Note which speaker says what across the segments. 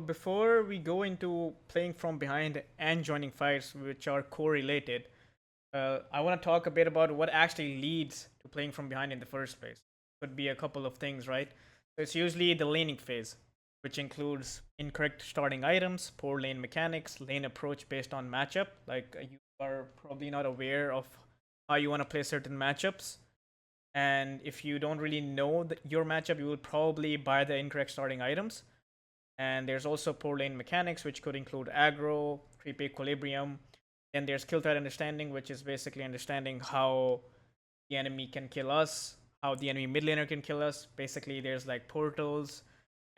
Speaker 1: Before we go into playing from behind and joining fights, which are correlated, I want to talk a bit about what actually leads to playing from behind in the first place. Could be a couple of things, right? So it's usually the laning phase, which includes incorrect starting items, poor lane mechanics, lane approach based on matchup. Like you are probably not aware of how you want to play certain matchups. And if you don't really know your matchup, you will probably buy the incorrect starting items. And there's also poor lane mechanics, which could include aggro, creep equilibrium. Then there's kill threat understanding, which is basically understanding how the enemy can kill us, how the enemy mid laner can kill us. Basically, there's like portals,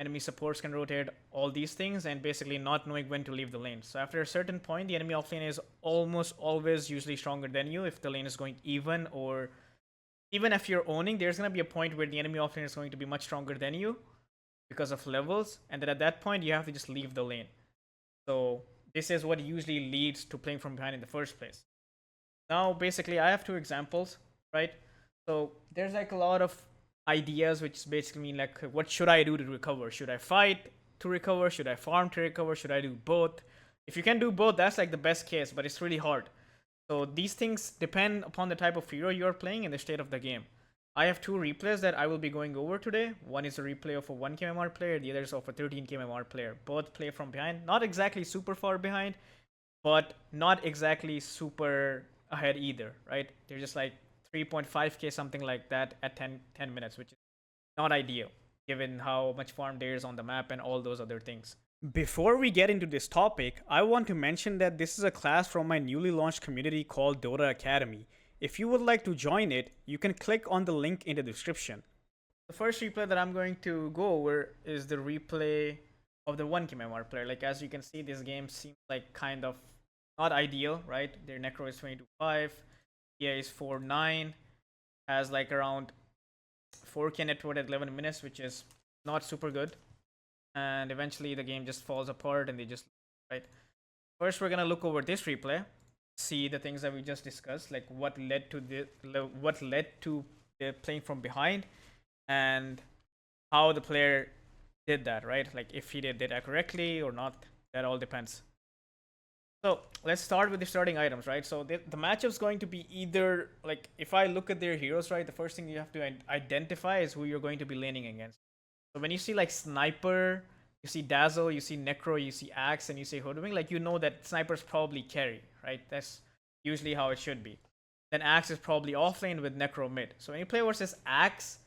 Speaker 1: enemy supports can rotate, all these things, and basically not knowing when to leave the lane. So after a certain point, the enemy offlane is almost always usually stronger than you if the lane is going even, or even if you're owning, there's going to be a point where the enemy offlane is going to be much stronger than you because of levels, and then at that point you have to just leave the lane. So this is what usually leads to playing from behind in the first place. Now basically I have two examples, right? So there's like a lot of ideas, which basically mean like, what should I do to recover? Should I fight to recover? Should I farm to recover? Should I do both? If you can do both, that's like the best case, but it's really hard. So these things depend upon the type of hero you're playing and the state of the game. I have two replays that I will be going over today. One is a replay of a 1k MMR player, the other is of a 13k MMR player. Both play from behind, not exactly super far behind, but not exactly super ahead either, right? They're just like 3.5k, something like that at 10 minutes, which is not ideal given how much farm there is on the map and all those other things. Before we get into this topic, I want to mention that this is a class from my newly launched community called Dota Academy. If you would like to join it, you can click on the link in the description. The first replay that I'm going to go over is the replay of the 1k MMR player. Like as you can see, this game seems like kind of not ideal, right? Their necro is 22.5, EA is 4.9, has like around 4k net worth at 11 minutes, which is not super good. And eventually the game just falls apart and they just, right? First, we're gonna look over this replay, see the things that we just discussed, like what led to the playing from behind, and how the player did that, right? Like if he did that correctly or not, that all depends. So let's start with the starting items, right? So the matchup's going to be either, like if I look at their heroes, right, the first thing you have to identify is who you're going to be laning against. So when you see like Sniper, you see Dazzle, you see Necro, you see Axe, and you see Hoodwink, like you know that Sniper's probably carry, right? That's usually how it should be. Then Axe is probably offlane with Necro mid. So when you play versus Axe,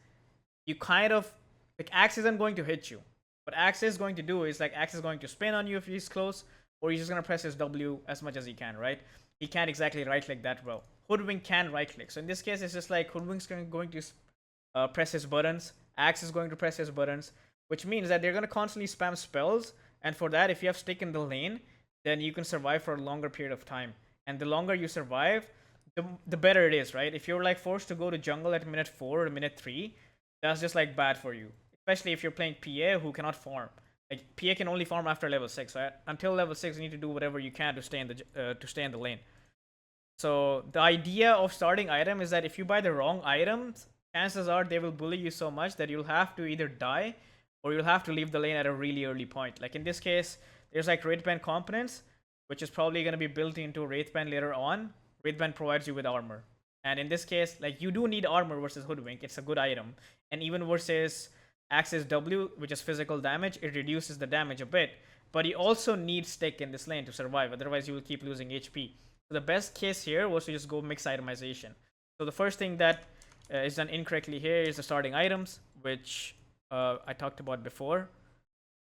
Speaker 1: you kind of, like Axe isn't going to hit you. What Axe is going to do is like Axe is going to spin on you if he's close, or he's just going to press his W as much as he can, right? He can't exactly right click that well. Hoodwink can right click. So in this case, it's just like Hoodwink's going to press his buttons. Axe is going to press his buttons, which means that they're going to constantly spam spells. And for that, if you have stick in the lane, then you can survive for a longer period of time. And the longer you survive, the better it is, right? If you're like forced to go to jungle at minute 4 or minute 3, that's just like bad for you. Especially if you're playing PA who cannot farm. Like PA can only farm after level 6, right? Until level 6, you need to do whatever you can to stay in the lane. So the idea of starting item is that if you buy the wrong items, chances are they will bully you so much that you'll have to either die or you'll have to leave the lane at a really early point. Like in this case, there's like Wraithband components, which is probably going to be built into Wraithband later on. Wraithband provides you with armor. And in this case, like you do need armor versus Hoodwink. It's a good item. And even versus Axe's W, which is physical damage, it reduces the damage a bit. But you also need stick in this lane to survive. Otherwise, you will keep losing HP. So the best case here was to just go mix itemization. So the first thing that is done incorrectly here is the starting items, which I talked about before.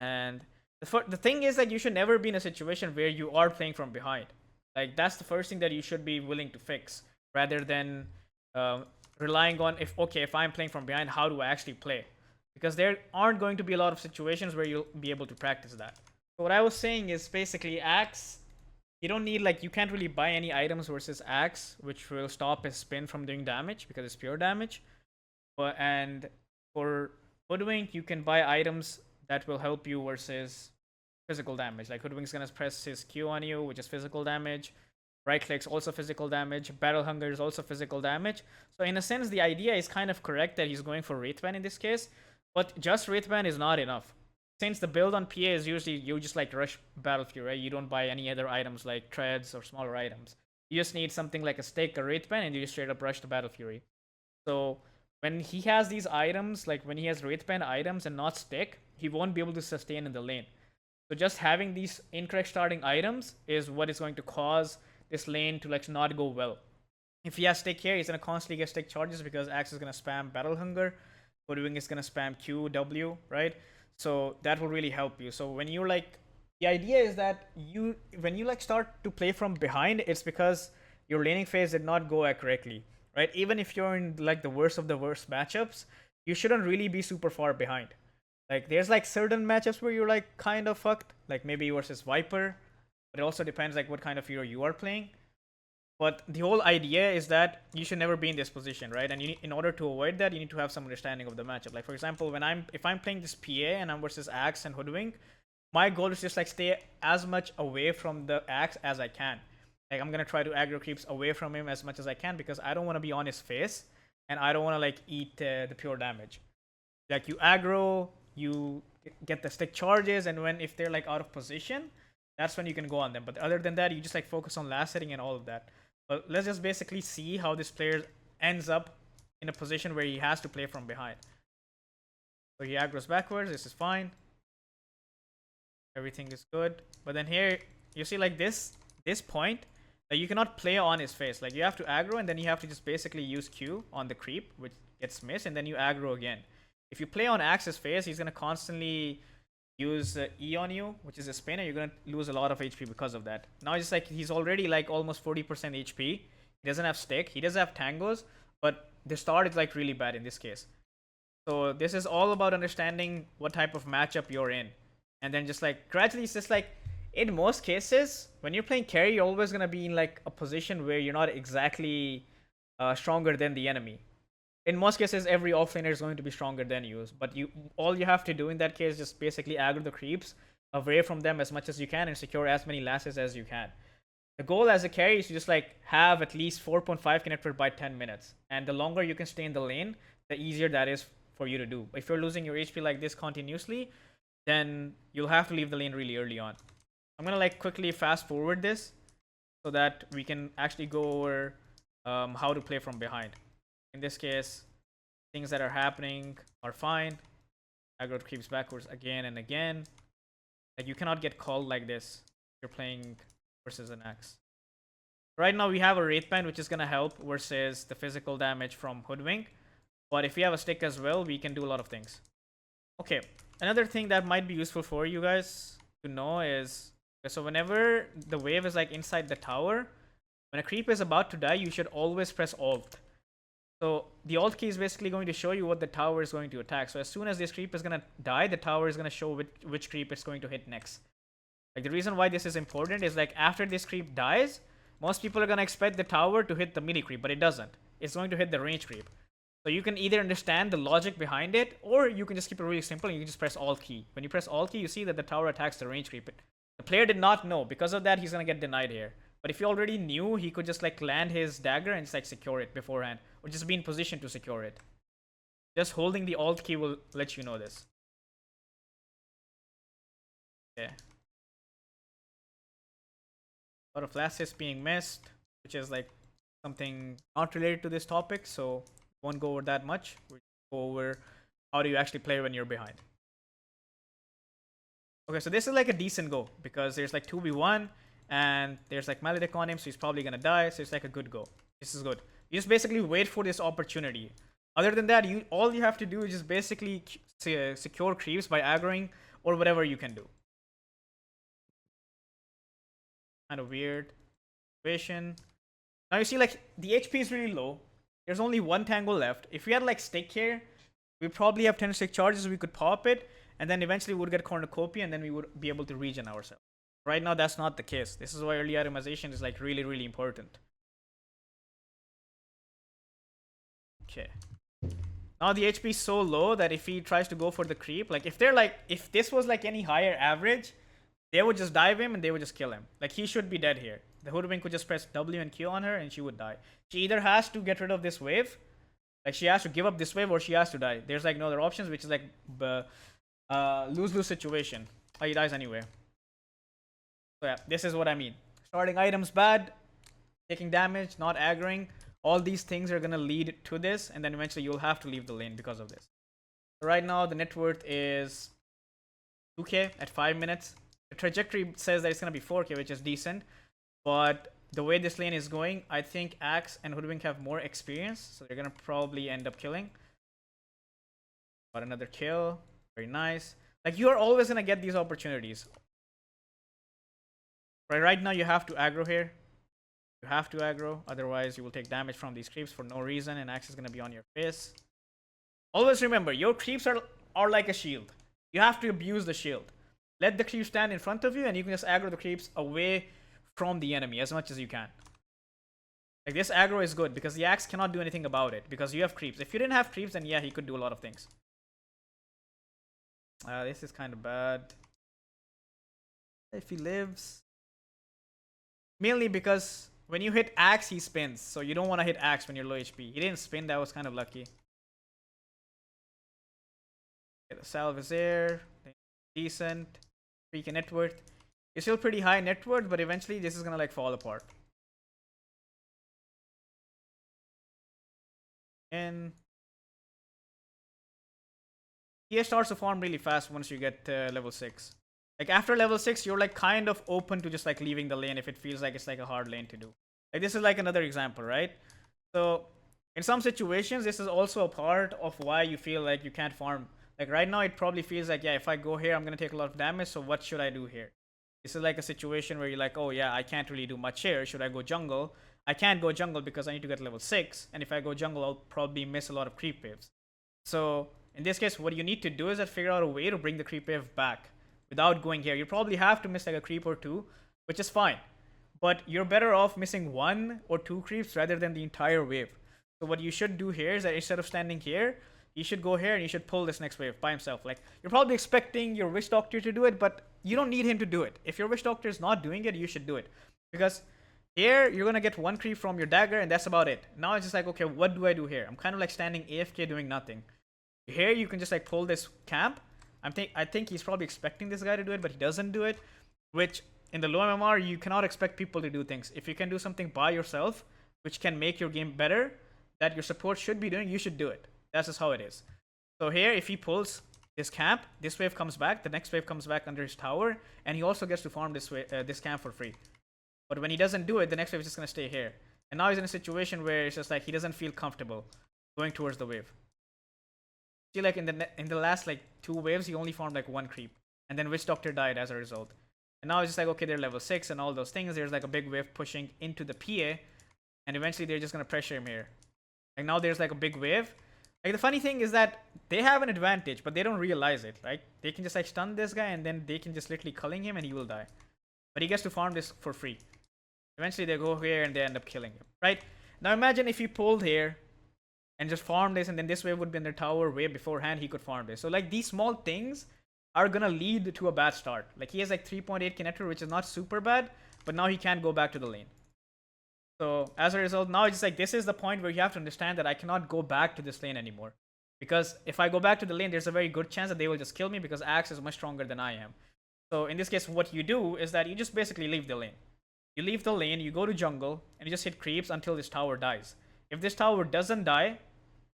Speaker 1: And the thing is that you should never be in a situation where you are playing from behind. Like that's the first thing that you should be willing to fix, rather than relying on if I'm playing from behind, how do I actually play? Because there aren't going to be a lot of situations where you'll be able to practice that. So what I was saying is basically Axe, you don't need, like, you can't really buy any items versus Axe, which will stop his spin from doing damage because it's pure damage. And for Hoodwink, you can buy items that will help you versus physical damage. Like Hoodwink's gonna press his Q on you, which is physical damage. Right click's also physical damage. Battle Hunger is also physical damage. So in a sense, the idea is kind of correct that he's going for Wraithband in this case. But just Wraithband is not enough. since the build on PA is usually you just like rush Battlefield, right? You don't buy any other items like treads or smaller items. You just need something like a stick, a wraith pen, and you just straight up rush the Battle Fury. So when he has these items, like when he has wraith pen items and not stick, he won't be able to sustain in the lane. So just having these incorrect starting items is what is going to cause this lane to like not go well. If he has stick here, he's gonna constantly get stick charges because Axe is gonna spam Battle Hunger, Hoodwink is gonna spam Q, W, right? So that will really help you. So when you're like, the idea is that when you like start to play from behind, it's because your laning phase did not go correctly, right? Even if you're in like the worst of the worst matchups, you shouldn't really be super far behind. Like there's like certain matchups where you're like kind of fucked, like maybe versus Viper, but it also depends like what kind of hero you are playing. But the whole idea is that you should never be in this position, right? And in order to avoid that, you need to have some understanding of the matchup. Like for example, if I'm playing this PA and I'm versus Axe and Hoodwink, my goal is just like stay as much away from the Axe as I can. Like I'm gonna try to aggro creeps away from him as much as I can because I don't want to be on his face and I don't want to like eat the pure damage. Like you aggro, you get the stick charges, and if they're like out of position, that's when you can go on them. But other than that, you just like focus on last hitting and all of that. But let's just basically see how this player ends up in a position where he has to play from behind. So he aggros backwards, this is fine. Everything is good. But then here, you see like this point, like you cannot play on his face. Like you have to aggro and then you have to just basically use Q on the creep, which gets missed, and then you aggro again. If you play on Axe's face, he's going to constantly use E on you, which is a spin, and you're going to lose a lot of HP because of that. Now it's like he's already like almost 40% HP. He doesn't have stick. He doesn't have tangos, but the start is like really bad in this case. So this is all about understanding what type of matchup you're in. And then just like gradually, it's just like in most cases, when you're playing carry, you're always going to be in like a position where you're not exactly stronger than the enemy. In most cases, every offlaner is going to be stronger than you. But all you have to do in that case is just basically aggro the creeps away from them as much as you can and secure as many lasses as you can. The goal as a carry is to just like have at least 4.5 connected by 10 minutes. And the longer you can stay in the lane, the easier that is for you to do. If you're losing your HP like this continuously, then you'll have to leave the lane really early on. I'm gonna like quickly fast forward this so that we can actually go over how to play from behind. In this case, things that are happening are fine. Aggro creeps backwards again and again. Like you cannot get called like this if you're playing versus an Axe. Right now we have a Wraith Band, which is gonna help versus the physical damage from Hoodwink. But if we have a stick as well, we can do a lot of things. Okay, another thing that might be useful for you guys to know is, so whenever the wave is like inside the tower, when a creep is about to die, you should always press Alt. So the Alt key is basically going to show you what the tower is going to attack. So as soon as this creep is going to die, the tower is going to show which creep it's going to hit next. Like the reason why this is important is like after this creep dies, most people are going to expect the tower to hit the melee creep, but it doesn't. It's going to hit the range creep. So you can either understand the logic behind it, or you can just keep it really simple and you can just press Alt key. When you press Alt key, you see that the tower attacks the range creep. The player did not know. Because of that, he's going to get denied here. But if he already knew, he could just like land his dagger and just like secure it beforehand, or just be in position to secure it. Just holding the Alt key will let you know this. Okay. A lot of last hits being missed, which is like something not related to this topic, so won't go over that much. We'll go over how do you actually play when you're behind. Okay, so this is like a decent go because there's like 2v1 and there's like Maledict on him, so he's probably gonna die. So it's like a good go. This is good. You just basically wait for this opportunity. Other than that, all you have to do is just basically secure creeps by aggroing or whatever you can do. Kind of weird situation. Now you see like the HP is really low. There's only one tango left. If we had like stick here, we probably have 10 stick charges. We could pop it, and then eventually we would get cornucopia, and then we would be able to regen ourselves. Right now, that's not the case. This is why early itemization is like really, really important. Okay. Now the HP is so low that if he tries to go for the creep, like if this was like any higher average, they would just dive him and they would just kill him. Like he should be dead here. The Hoodwink could just press W and Q on her and she would die. She either has to get rid of this wave, like she has to give up this wave, or she has to die. There's like no other options, which is like Lose-lose situation. Oh, he dies anyway. So yeah, this is what I mean. Starting items bad, taking damage, not aggroing. All these things are gonna lead to this, and then eventually you'll have to leave the lane because of this. So right now the net worth is 2k at 5 minutes. The trajectory says that it's gonna be 4k, which is decent. But the way this lane is going, I think Axe and Hoodwink have more experience, so they're gonna probably end up killing. Got another kill. Very nice. Like, you are always gonna get these opportunities. Right now you have to aggro here. You have to aggro, otherwise you will take damage from these creeps for no reason, and Axe is gonna be on your face. Always remember, your creeps are like a shield. You have to abuse the shield. Let the creeps stand in front of you, and you can just aggro the creeps away from the enemy as much as you can. Like, this aggro is good because the Axe cannot do anything about it because you have creeps. If you didn't have creeps, then yeah, he could do a lot of things. This is kind of bad. If he lives, mainly because when you hit Axe, he spins, so you don't want to hit Axe when you're low HP. He didn't spin, that was kind of lucky. Okay, the salve is there. Decent. 3k net worth. It's still pretty high net worth, but eventually this is gonna like fall apart. And he starts to farm really fast once you get level 6. Like, after level 6, you're like kind of open to just like leaving the lane if it feels like it's like a hard lane to do. Like, this is like another example, right? So in some situations, this is also a part of why you feel like you can't farm. Like, right now it probably feels like, yeah, if I go here, I'm gonna take a lot of damage, so what should I do here? This is like a situation where you're like, oh yeah, I can't really do much here. Should I go jungle? I can't go jungle because I need to get level 6, and if I go jungle, I'll probably miss a lot of creep waves. So in this case, what you need to do is that figure out a way to bring the creep wave back without going here. You probably have to miss like a creep or two, which is fine. But you're better off missing 1 or 2 creeps rather than the entire wave. So what you should do here is that instead of standing here, you should go here and you should pull this next wave by himself. Like, you're probably expecting your Witch Doctor to do it, but you don't need him to do it. If your Witch Doctor is not doing it, you should do it. Because here, you're going to get 1 creep from your dagger, and that's about it. Now it's just like, okay, what do I do here? I'm kind of like standing AFK doing nothing. Here, you can just like pull this camp. I think he's probably expecting this guy to do it, but he doesn't do it. Which, in the low MMR, you cannot expect people to do things. If you can do something by yourself, which can make your game better, that your support should be doing, you should do it. That's just how it is. So here, if he pulls this camp, this wave comes back, the next wave comes back under his tower, and he also gets to farm this camp for free. But when he doesn't do it, the next wave is just going to stay here. And now he's in a situation where it's just like he doesn't feel comfortable going towards the wave. See, like in the last like 2 waves, he only farmed like 1 creep. And then Witch Doctor died as a result. And now it's just like, okay, they're level 6 and all those things. There's like a big wave pushing into the PA. And eventually they're just going to pressure him here. Like, now there's like a big wave. Like, the funny thing is that they have an advantage, but they don't realize it, right? They can just like stun this guy, and then they can just literally culling him and he will die. But he gets to farm this for free. Eventually they go here and they end up killing him, right? Now imagine if he pulled here and just farmed this, and then this wave would be in their tower way beforehand, he could farm this. So like, these small things are gonna lead to a bad start. Like, he has like 3.8 connector, which is not super bad, but now he can't go back to the lane. So as a result, now it's just like, this is the point where you have to understand that I cannot go back to this lane anymore. Because if I go back to the lane, there's a very good chance that they will just kill me because Axe is much stronger than I am. So in this case, what you do is that you just basically leave the lane. You leave the lane, you go to jungle, and you just hit creeps until this tower dies. If this tower doesn't die,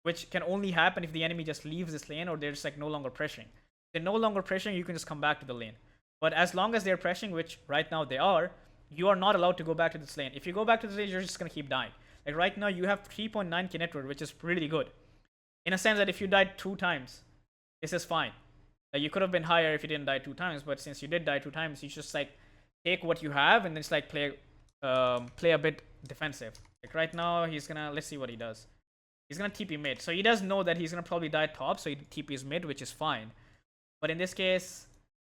Speaker 1: which can only happen if the enemy just leaves this lane or they're just like no longer pressuring. If they're no longer pressuring, you can just come back to the lane. But as long as they're pressuring, which right now they are, you are not allowed to go back to this lane. If you go back to this lane, you're just gonna keep dying. Like, right now, you have 3.9k network, which is really good. In a sense that if you died 2 times, this is fine. Like, you could have been higher if you didn't die 2 times, but since you did die 2 times, you just like take what you have and then just like play a bit defensive. Like, right now, he's gonna, let's see what he does. He's gonna TP mid. So he does know that he's gonna probably die top, so he TPs mid, which is fine. But in this case,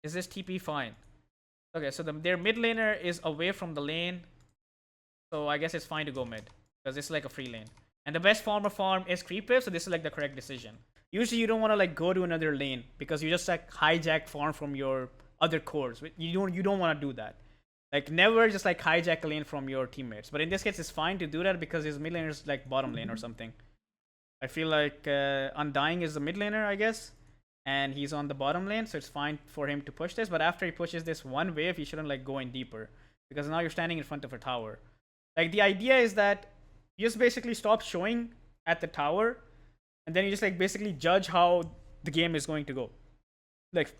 Speaker 1: is this TP fine? Okay, so their mid laner is away from the lane. So I guess it's fine to go mid, because this is like a free lane. And the best farm is creep wave, so this is like the correct decision. Usually you don't want to like go to another lane, because you just like hijack farm from your other cores. You don't want to do that. Like, never just like hijack a lane from your teammates. But in this case, it's fine to do that because his mid laner is like bottom lane or something. I feel like Undying is the mid laner, I guess. and he's on the bottom lane, so it's fine for him to push this. But after he pushes this one wave, he shouldn't like go in deeper, because now you're standing in front of a tower. Like, the idea is that you just basically stop showing at the tower, and then you just like basically judge how the game is going to go. Like,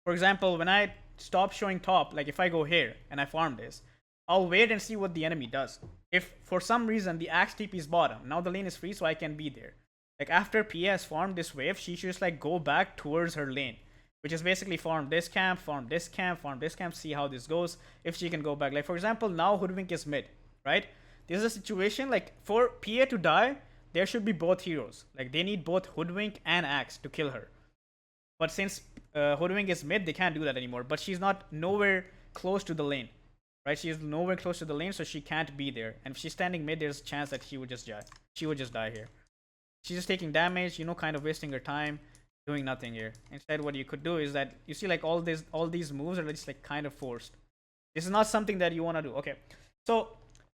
Speaker 1: for example, when I stop showing top, like if I go here and I farm this, I'll wait and see what the enemy does. If for some reason the axe TP's bottom, now the lane is free, so I can be there. Like, after PA has farmed this wave, she should just like go back towards her lane, which is basically farm this camp, farm this camp, farm this camp, see how this goes, if she can go back. Like, for example, now Hoodwink is mid, right? This is a situation, like, for PA to die, there should be both heroes. Like, they need both Hoodwink and Axe to kill her. But since Hoodwink is mid, they can't do that anymore. But she's not nowhere close to the lane, right? She is nowhere close to the lane, so she can't be there. And if she's standing mid, there's a chance that she would just die. She would just die here. She's just taking damage, you know, kind of wasting her time, doing nothing here. Instead, what you could do is that, you see, like, all these moves are just like kind of forced. This is not something that you want to do. Okay, so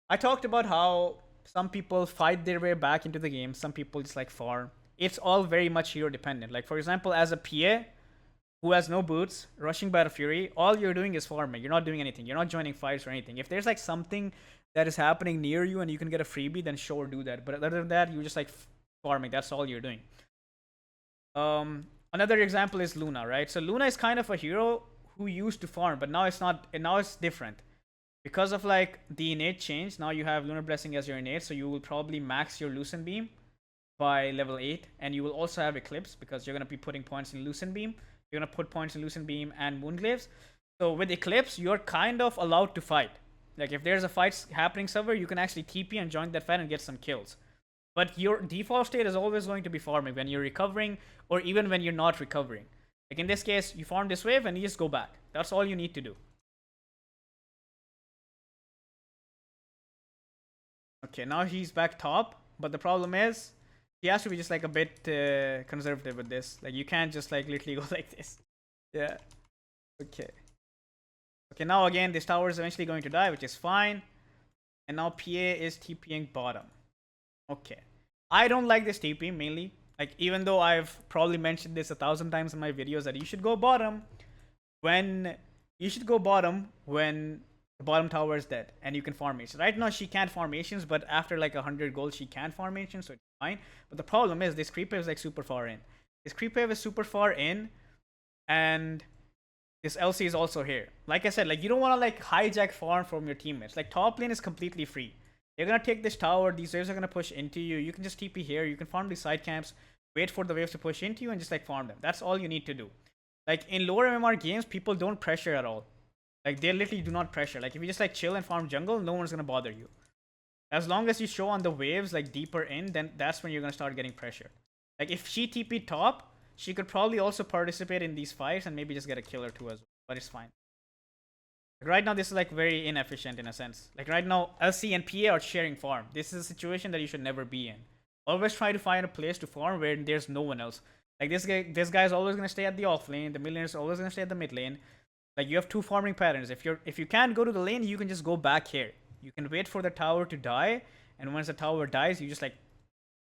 Speaker 1: I talked about how some people fight their way back into the game, some people just like farm. It's all very much hero dependent. Like, for example, as a PA who has no boots, rushing Battle Fury, all you're doing is farming. You're not doing anything. You're not joining fights or anything. If there's like something that is happening near you and you can get a freebie, then sure, do that. But other than that, you just like farming. That's all you're doing. Another example is Luna, right? So Luna is kind of a hero who used to farm, but now it's not. Now it's different because of like the innate change. Now you have Lunar Blessing as your innate, so you will probably max your Lucent Beam by level 8, and you will also have Eclipse because you're gonna be putting points in Lucent Beam. You're gonna put points in Lucent Beam and Moonglaves. So with Eclipse, you're kind of allowed to fight. Like, if there's a fight happening somewhere, you can actually TP and join that fight and get some kills. But your default state is always going to be farming when you're recovering, or even when you're not recovering. Like, in this case, you farm this wave and you just go back. That's all you need to do. Okay, now he's back top, but the problem is he has to be just like a bit conservative with this. Like, you can't just like literally go like this. Yeah. Okay. Okay, now again, this tower is eventually going to die, which is fine. And now PA is TPing bottom. Okay. I don't like this TP mainly. Like, even though I've probably mentioned this 1,000 times in my videos that you should go bottom when the bottom tower is dead and you can farm Ancients. Right now she can't farm Ancients, but after like 100 gold she can farm Ancients, so it's fine. But the problem is this creep wave is like super far in. This creep wave is super far in, and this LC is also here. Like I said, like, you don't want to like hijack farm from your teammates. Like, top lane is completely free. You're gonna take this tower, these waves are gonna push into you. You can just TP here, you can farm these side camps, wait for the waves to push into you and just like farm them. That's all you need to do. Like, in lower MMR games, people don't pressure at all. Like, they literally do not pressure. Like, if you just like chill and farm jungle, no one's gonna bother you. As long as you show on the waves like deeper in, then that's when you're gonna start getting pressure. Like, if she TP top, she could probably also participate in these fights and maybe just get a kill or two as well. But it's fine. Like, right now, this is like very inefficient in a sense. Like, right now, LC and PA are sharing farm. This is a situation that you should never be in. Always try to find a place to farm where there's no one else. Like, this guy is always gonna stay at the off lane. The mid lane is always gonna stay at the mid lane. Like, you have two farming patterns. If you can't go to the lane, you can just go back here. You can wait for the tower to die, and once the tower dies, you just like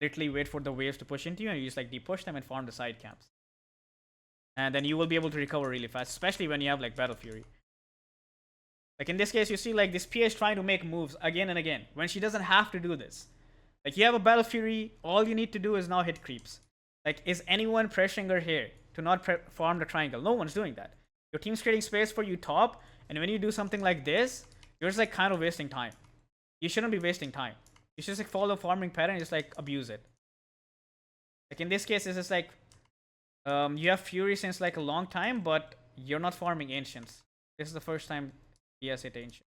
Speaker 1: literally wait for the waves to push into you, and you just like depush them and farm the side camps. And then you will be able to recover really fast, especially when you have like Battle Fury. Like, in this case, you see like this PA is trying to make moves again and again when she doesn't have to do this. Like, you have a Battle Fury, all you need to do is now hit creeps. Like, is anyone pressuring her here to not farm the triangle? No one's doing that. Your team's creating space for you top, and when you do something like this, you're just like kind of wasting time. You shouldn't be wasting time. You should just like follow farming pattern and just like abuse it. Like, in this case, it's just like you have Fury since like a long time, but you're not farming Ancients. This is the first time he has hit Ancient.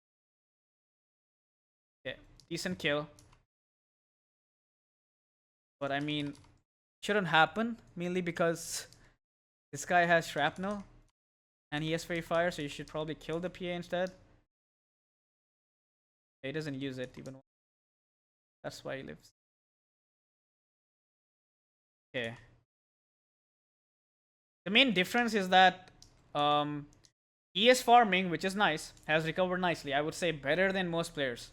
Speaker 1: Okay, decent kill. But I mean, shouldn't happen, mainly because this guy has Shrapnel. And he has Fairy Fire, so you should probably kill the PA instead. He doesn't use it even. That's why he lives. Okay. The main difference is that he is farming, which is nice. Has recovered nicely. I would say better than most players.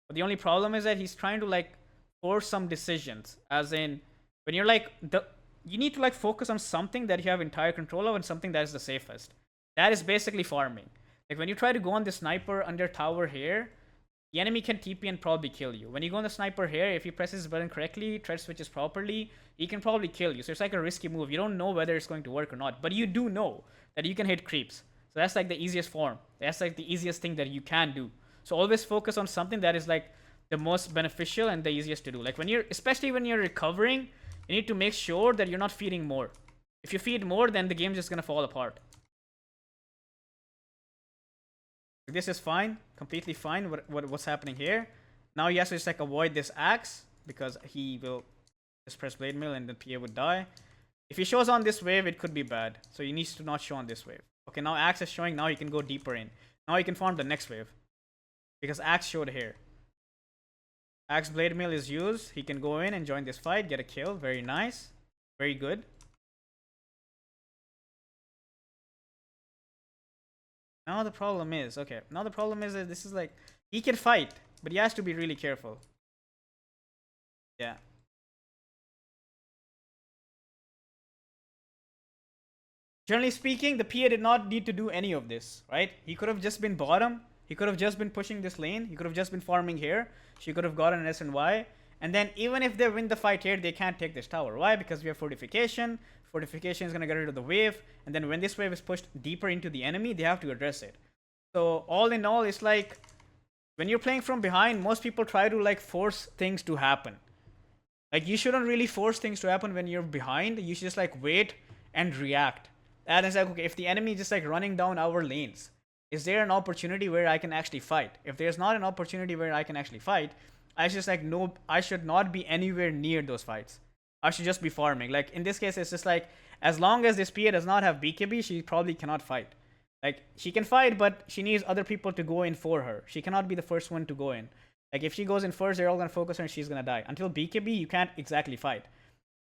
Speaker 1: But the only problem is that he's trying to like force some decisions. As in, when you're like you need to like focus on something that you have entire control of and something that is the safest. That is basically farming. Like when you try to go on the sniper under tower here, the enemy can TP and probably kill you. When you go on the sniper here, if he presses his button correctly, thread switches properly, he can probably kill you. So it's like a risky move. You don't know whether it's going to work or not, but you do know that you can hit creeps. So that's like the easiest form. That's like the easiest thing that you can do. So always focus on something that is like the most beneficial and the easiest to do. Like when you're, especially when you're recovering, you need to make sure that you're not feeding more. If you feed more, then the game's just gonna fall apart. This is fine, completely fine. What's happening here? Now he has to just like avoid this axe because he will just press blade mail and then PA would die. If he shows on this wave, it could be bad. So he needs to not show on this wave. Okay, now axe is showing. Now he can go deeper in. Now he can farm the next wave because axe showed here. Axe blade mail is used. He can go in and join this fight, get a kill. Very nice, very good. Now the problem is, okay, now the problem is that this is like, he can fight, but he has to be really careful. Yeah. Generally speaking, the PA did not need to do any of this, right? He could have just been bottom. He could have just been pushing this lane. He could have just been farming here. She could have gotten an S and Y. And then even if they win the fight here, they can't take this tower. Why? Because we have fortification. Fortification is going to get rid of the wave. And then when this wave is pushed deeper into the enemy, they have to address it. So all in all, it's like when you're playing from behind, most people try to like force things to happen. Like you shouldn't really force things to happen when you're behind. You should just like wait and react. And it's like, okay, if the enemy is just like running down our lanes, is there an opportunity where I can actually fight? If there's not an opportunity where I can actually fight, I just like, no, I should not be anywhere near those fights. I should just be farming. Like in this case, it's just like, as long as this PA does not have BKB, she probably cannot fight. Like she can fight, but she needs other people to go in for her. She cannot be the first one to go in. Like if she goes in first, they're all going to focus her and she's going to die. Until BKB, you can't exactly fight.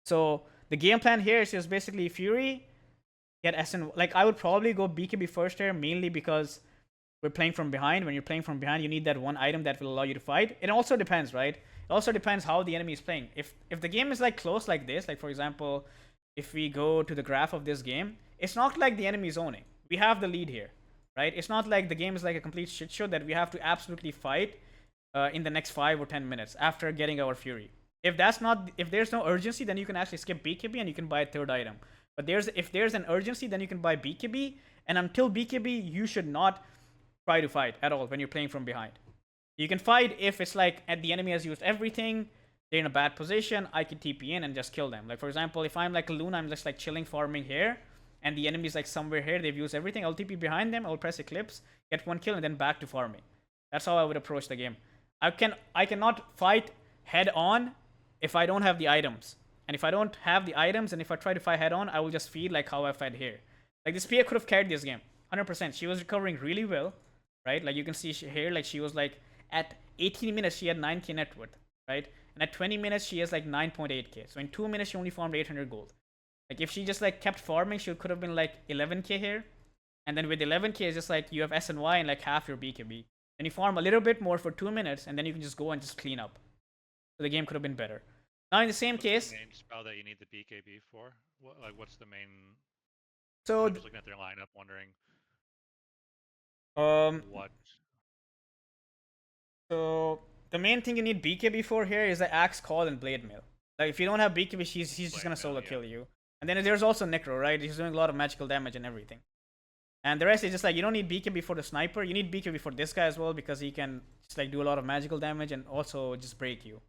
Speaker 1: So the game plan here is just basically Fury, get SN. Like I would probably go BKB first here, mainly because we're playing from behind. When you're playing from behind, you need that one item that will allow you to fight. It also depends, right? It also depends how the enemy is playing. If the game is like close like this, like for example, if we go to the graph of this game, it's not like the enemy is owning. We have the lead here, right? It's not like the game is like a complete shit show that we have to absolutely fight in the next 5 or 10 minutes after getting our Fury. If there's no urgency, then you can actually skip BKB and you can buy a third item. But if there's an urgency, then you can buy BKB. And until BKB, you should not try to fight at all when you're playing from behind. You can fight if it's like the enemy has used everything, they're in a bad position, I can TP in and just kill them. Like for example, if I'm like a Luna, I'm just like chilling farming here, and the enemy's like somewhere here, they've used everything, I'll TP behind them, I'll press Eclipse, get one kill, and then back to farming. That's how I would approach the game. I cannot fight head on if I don't have the items. And if I don't have the items, and if I try to fight head on, I will just feed like how I fight here. Like this PA could have carried this game, 100%. She was recovering really well, right? Like you can see here, like she was like at 18 minutes, she had 9k net worth, right? And at 20 minutes, she has like 9.8k. So in 2 minutes, she only farmed 800 gold. Like if she just like kept farming, she could have been like 11k here. And then with 11k, it's just like you have S and Y and like half your BKB. Then you farm a little bit more for 2 minutes, and then you can just go and just clean up. So the game could have been better. Now in the same case,
Speaker 2: the main spell that you need the BKB for? What's the main?
Speaker 1: So
Speaker 2: I'm just looking at their lineup, wondering what.
Speaker 1: So the main thing you need BKB for here is the Axe Call and Blade Mail. Like if you don't have BKB, he's just gonna solo kill you. And then there's also Necro, right? He's doing a lot of magical damage and everything. And the rest is just like, you don't need BKB for the sniper. You need BKB for this guy as well, because he can just like do a lot of magical damage and also just break you.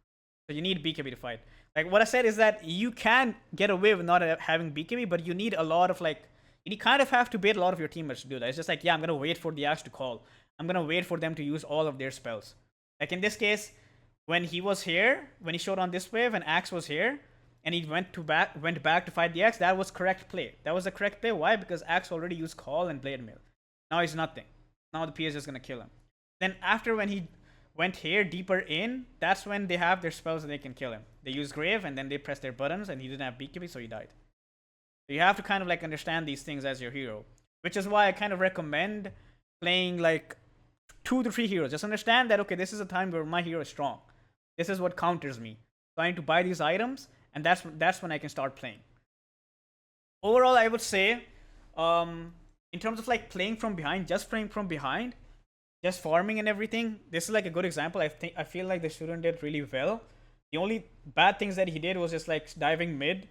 Speaker 1: So you need BKB to fight. Like what I said is that you can get away with not having BKB, but you need a lot of like, you kind of have to bait a lot of your teammates to do that. It's just like, yeah, I'm gonna wait for the Axe to call. I'm gonna wait for them to use all of their spells. Like in this case, when he was here, when he showed on this wave and Axe was here, and he went back to fight the Axe, that was correct play. That was the correct play. Why? Because Axe already used Call and Blade Mail. Now he's nothing. Now the PA is just gonna kill him. Then after when he went here deeper in, that's when they have their spells and they can kill him. They use Grave and then they press their buttons, and he didn't have BKB, so he died. So you have to kind of like understand these things as your hero, which is why I kind of recommend playing like 2 to 3 heroes. Just understand that, okay, this is a time where my hero is strong. This is what counters me. So I need to buy these items, and that's when I can start playing. Overall, I would say, in terms of like playing from behind, just playing from behind, just farming and everything, this is like a good example. I feel like the student did really well. The only bad things that he did was just like diving mid,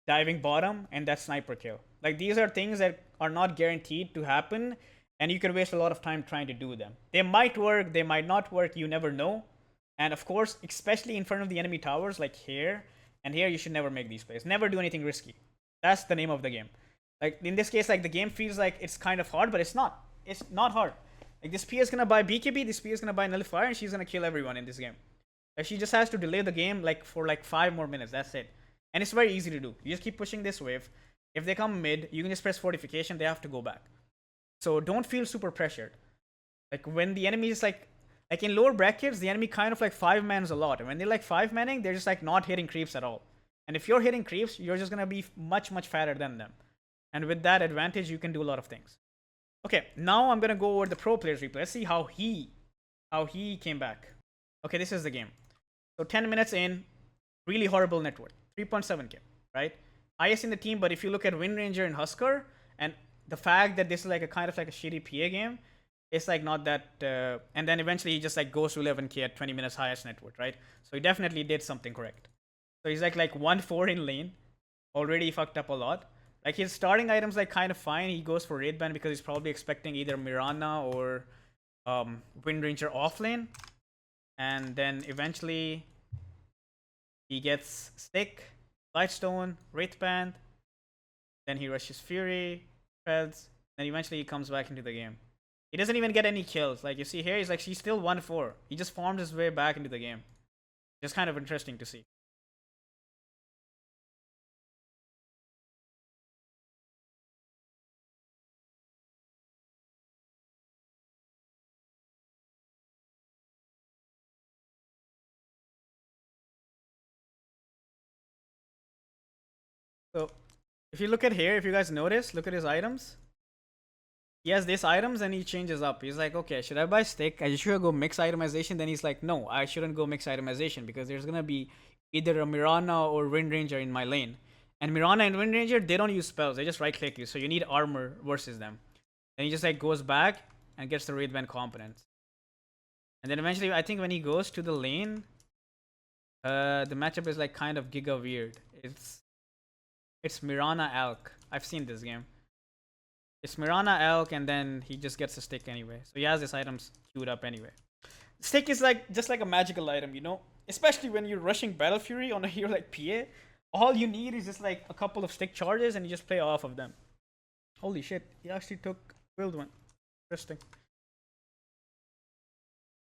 Speaker 1: diving bottom, and that sniper kill. Like these are things that are not guaranteed to happen, and you can waste a lot of time trying to do them. They might work, they might not work, you never know. And of course, especially in front of the enemy towers, like here and here, you should never make these plays. Never do anything risky. That's the name of the game. Like in this case, like the game feels like it's kind of hard, but it's not. It's not hard. Like this P is gonna buy BKB, this P is gonna buy Nullifier, and she's gonna kill everyone in this game. Like she just has to delay the game like for like 5 more minutes. That's it. And it's very easy to do. You just keep pushing this wave. If they come mid, you can just press fortification. They have to go back. So don't feel super pressured. Like when the enemy is like in lower brackets, the enemy kind of like 5-mans a lot. And when they're like 5-manning, they're just like not hitting creeps at all. And if you're hitting creeps, you're just gonna be much, much fatter than them. And with that advantage, you can do a lot of things. Okay, now I'm gonna go over the pro players replay. Let's see how he came back. Okay, this is the game. So 10 minutes in, really horrible net worth. 3.7k, right? Highest in the team, but if you look at Wind Ranger and Husker, and the fact that this is like a kind of like a shitty PA game, it's like not that. And then eventually he just like goes to 11k at 20 minutes highest net worth, right? So he definitely did something correct. So he's like 1-4 in lane. Already fucked up a lot. Like his starting items like kind of fine. He goes for Wraith Band because he's probably expecting either Mirana or Wind Ranger off lane. And then eventually he gets Stick, Lightstone, Wraith Band. Then he rushes Fury, Feds. Then eventually he comes back into the game. He doesn't even get any kills. Like you see here, he's still 1-4. He just farmed his way back into the game. Just kind of interesting to see. So if you look at here, if you guys notice, look at his items. He has these items and he changes up. He's like, okay, should I buy Stick? I should go mix itemization. Then he's like, no, I shouldn't go mix itemization because there's gonna be either a Mirana or Wind Ranger in my lane. And Mirana and Wind Ranger, they don't use spells. They just right click you. So you need armor versus them. And he just like goes back and gets the Wraith Band components. And then eventually, I think when he goes to the lane, the matchup is like kind of giga weird. It's Mirana Elk. I've seen this game. It's Mirana Elk, and then he just gets a Stick anyway. So he has his items queued up anyway. Stick is like just like a magical item, you know? Especially when you're rushing Battle Fury on a hero like PA. All you need is just like a couple of Stick charges and you just play off of them. Holy shit, he actually took Wild one. Interesting.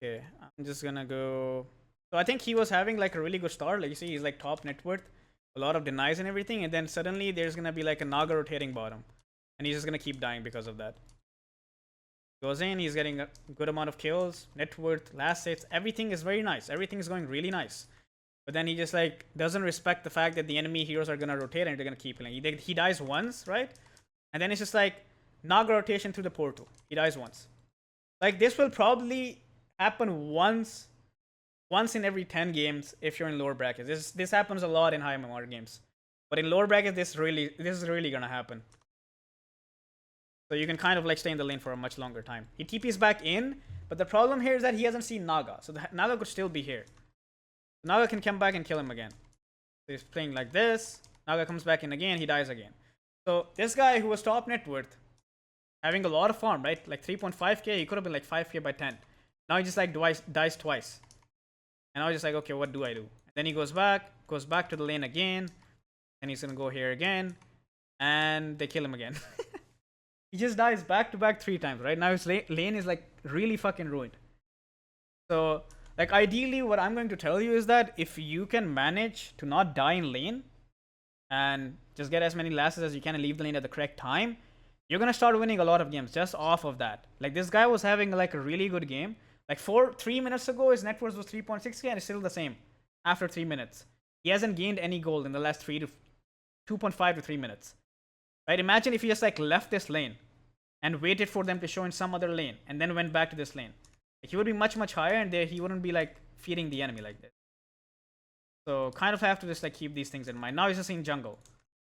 Speaker 1: Okay, I'm just gonna go. So I think he was having like a really good start. Like you see, he's like top net worth, a lot of denies and everything, and then suddenly there's gonna be like a Naga rotating bottom. And he's just gonna keep dying because of that. Goes in, he's getting a good amount of kills, net worth, last hits, everything is very nice. Everything is going really nice. But then he just like doesn't respect the fact that the enemy heroes are gonna rotate and they're gonna keep playing. He dies once, right? And then it's just like Naga rotation through the portal. He dies once. Like this will probably happen once in every 10 games if you're in lower brackets. This happens a lot in high MMR games. But in lower brackets, this is really gonna happen. So you can kind of like stay in the lane for a much longer time. He TP's back in, but the problem here is that he hasn't seen Naga. So the Naga could still be here. Naga can come back and kill him again. So he's playing like this. Naga comes back in again, he dies again. So this guy who was top net worth, having a lot of farm, right? Like 3.5k, he could have been like 5k by 10. Now he just like dies twice. And I was just like, okay, what do I do? And then he goes back to the lane again. And he's gonna go here again. And they kill him again. He just dies back to back 3 times, right? Now his lane is like really fucking ruined. So, like ideally what I'm going to tell you is that if you can manage to not die in lane and just get as many lasses as you can and leave the lane at the correct time, you're gonna start winning a lot of games just off of that. Like this guy was having like a really good game. Like 3 minutes ago, his net worth was 3.6k and it's still the same after 3 minutes. He hasn't gained any gold in the last 2.5 to 3 minutes. Right? Imagine if he just like left this lane and waited for them to show in some other lane and then went back to this lane. Like, he would be much, much higher and he wouldn't be like feeding the enemy like this. So kind of have to just like keep these things in mind. Now he's just in jungle.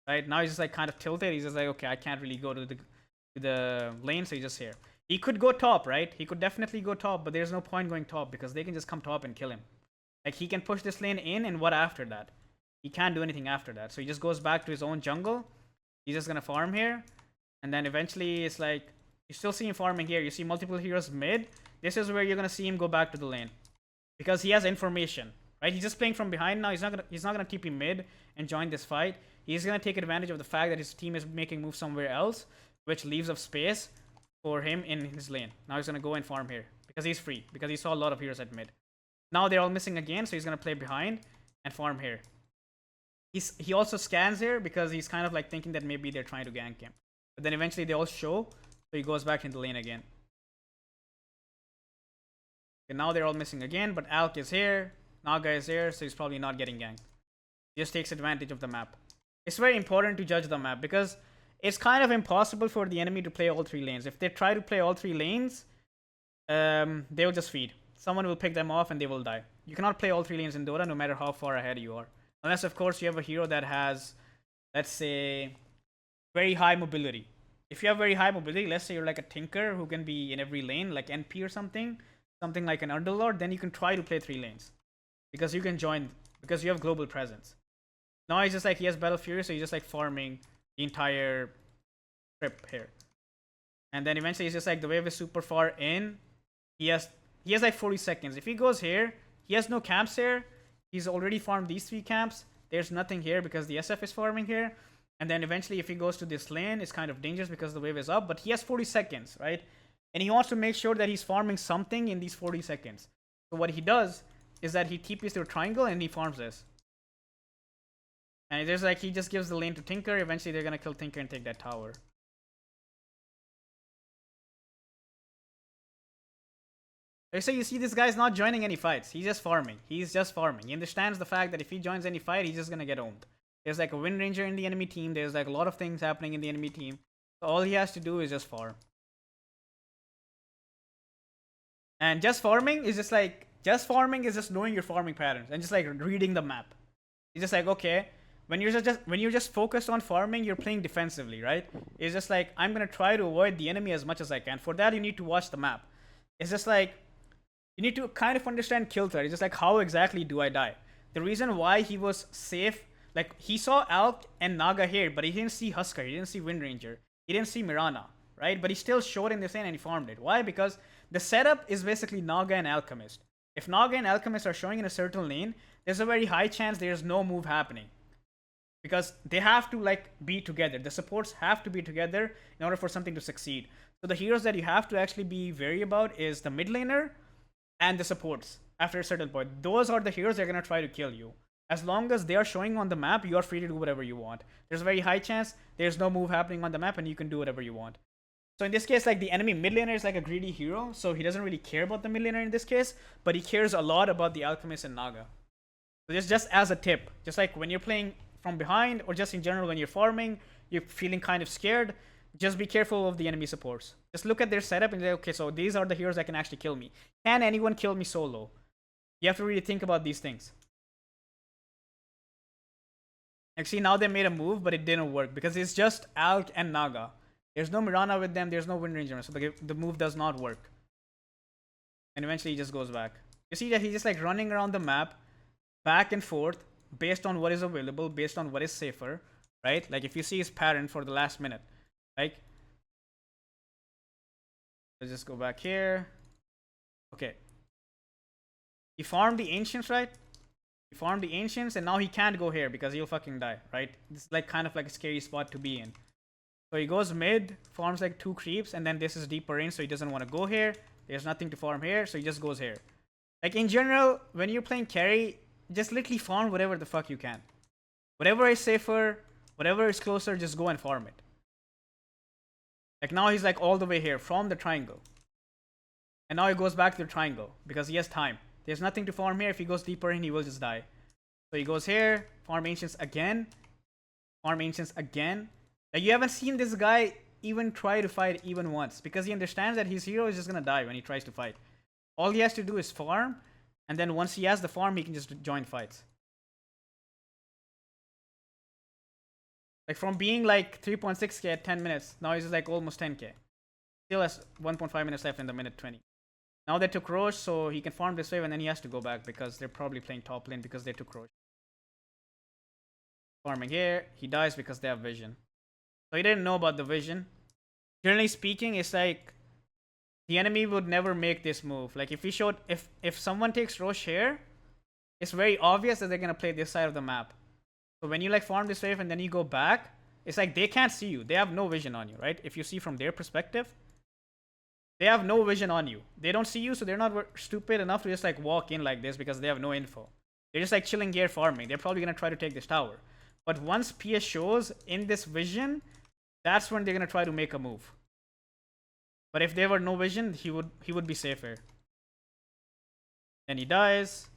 Speaker 1: right? Now he's just like kind of tilted. He's just like, okay, I can't really go to the lane, so he's just here. He could go top, right? He could definitely go top, but there's no point going top because they can just come top and kill him. Like, he can push this lane in, and what after that? He can't do anything after that. So he just goes back to his own jungle. He's just gonna farm here. And then eventually it's like, you still see him farming here. You see multiple heroes mid. This is where you're gonna see him go back to the lane. Because he has information, right? He's just playing from behind now. He's not gonna TP mid and join this fight. He's gonna take advantage of the fact that his team is making moves somewhere else, which leaves up space for him in his lane. Now he's gonna go and farm here. Because he's free. Because he saw a lot of heroes at mid. Now they're all missing again, so he's gonna play behind and farm here. He also scans here because he's kind of like thinking that maybe they're trying to gank him. But then eventually they all show, so he goes back into the lane again. And now they're all missing again, but Alk is here, Naga is here, so he's probably not getting ganked. He just takes advantage of the map. It's very important to judge the map because it's kind of impossible for the enemy to play all 3 lanes. If they try to play all 3 lanes, they'll just feed. Someone will pick them off and they will die. You cannot play all 3 lanes in Dota no matter how far ahead you are. Unless, of course, you have a hero that has, let's say, very high mobility. If you have very high mobility, let's say you're like a Tinker who can be in every lane, like NP or something like an Underlord, then you can try to play 3 lanes. Because you can join, because you have global presence. Now he's just like, he has Battle Fury, so he's just like farming the entire trip here. And then eventually he's just like, the wave is super far in. He has like 40 seconds. If he goes here, he has no camps here. He's already farmed these 3 camps. There's nothing here because the SF is farming here. And then eventually if he goes to this lane, it's kind of dangerous because the wave is up. But he has 40 seconds, right? And he wants to make sure that he's farming something in these 40 seconds. So what he does is that he TPs through triangle and he farms this. And there's like, he just gives the lane to Tinker. Eventually they're going to kill Tinker and take that tower. So you see this guy's not joining any fights. He's just farming. He's just farming. He understands the fact that if he joins any fight, he's just gonna get owned. There's like a Wind Ranger in the enemy team. There's like a lot of things happening in the enemy team. So all he has to do is just farm. And just farming is just knowing your farming patterns and just like reading the map. It's just like, okay, when you're just focused on farming, you're playing defensively, right? It's just like, I'm gonna try to avoid the enemy as much as I can. For that, you need to watch the map. It's just like, you need to kind of understand kill threat. It's just like, how exactly do I die? The reason why he was safe, like, he saw Alk and Naga here, but he didn't see Husker, he didn't see Wind Ranger, he didn't see Mirana, right? But he still showed in this lane and he farmed it. Why? Because the setup is basically Naga and Alchemist. If Naga and Alchemist are showing in a certain lane, there's a very high chance there's no move happening. Because they have to, like, be together. The supports have to be together in order for something to succeed. So the heroes that you have to actually be wary about is the mid laner and the supports after a certain point. Those are the heroes that are going to try to kill you. As long as they are showing on the map, you are free to do whatever you want. There's a very high chance there's no move happening on the map and you can do whatever you want. So in this case, like, the enemy mid laner is like a greedy hero, so he doesn't really care about the mid laner in this case, but he cares a lot about the Alchemist and Naga. So just as a tip, just like when you're playing from behind or just in general when you're farming, you're feeling kind of scared, just be careful of the enemy supports. Just look at their setup and say, okay, so these are the heroes that can actually kill me. Can anyone kill me solo? You have to really think about these things. Like, see, now they made a move, but it didn't work because it's just Alk and Naga. There's no Mirana with them, there's no Wind Ranger, so the move does not work. And eventually he just goes back. You see that he's just like running around the map, back and forth, based on what is available, based on what is safer, right? Like, if you see his pattern for the last minute, right? Let's just go back here. Okay. He farmed the Ancients, right? He farmed the Ancients, and now he can't go here because he'll fucking die, right? This is like kind of like a scary spot to be in. So he goes mid, farms like 2 creeps, and then this is deeper range, so he doesn't want to go here. There's nothing to farm here, so he just goes here. Like, in general, when you're playing carry, just literally farm whatever the fuck you can. Whatever is safer, whatever is closer, just go and farm it. Like, now he's like all the way here from the triangle. And now he goes back to the triangle because he has time. There's nothing to farm here. If he goes deeper in, he will just die. So he goes here, farm Ancients again. Farm Ancients again. Like, you haven't seen this guy even try to fight even once because he understands that his hero is just gonna die when he tries to fight. All he has to do is farm, and then once he has the farm, he can just join fights. Like from being like 3.6k at 10 minutes, now he's like almost 10k. Still has 1.5 minutes left in the minute 20. Now they took Roche, so he can farm this wave and then he has to go back because they're probably playing top lane because they took Roche. Farming here, he dies because they have vision. So he didn't know about the vision. Generally speaking, it's like the enemy would never make this move. Like if he showed, if someone takes Roche here, it's very obvious that they're gonna play this side of the map. So when you like farm this wave and then you go back, it's like they can't see you. They have no vision on you, right? If you see from their perspective, they have no vision on you. They don't see you, so they're not stupid enough to just like walk in like this because they have no info. They're just like chilling here farming. They're probably gonna try to take this tower. But once PS shows in this vision, that's when they're gonna try to make a move. But if there were no vision, he would be safer. Then he dies.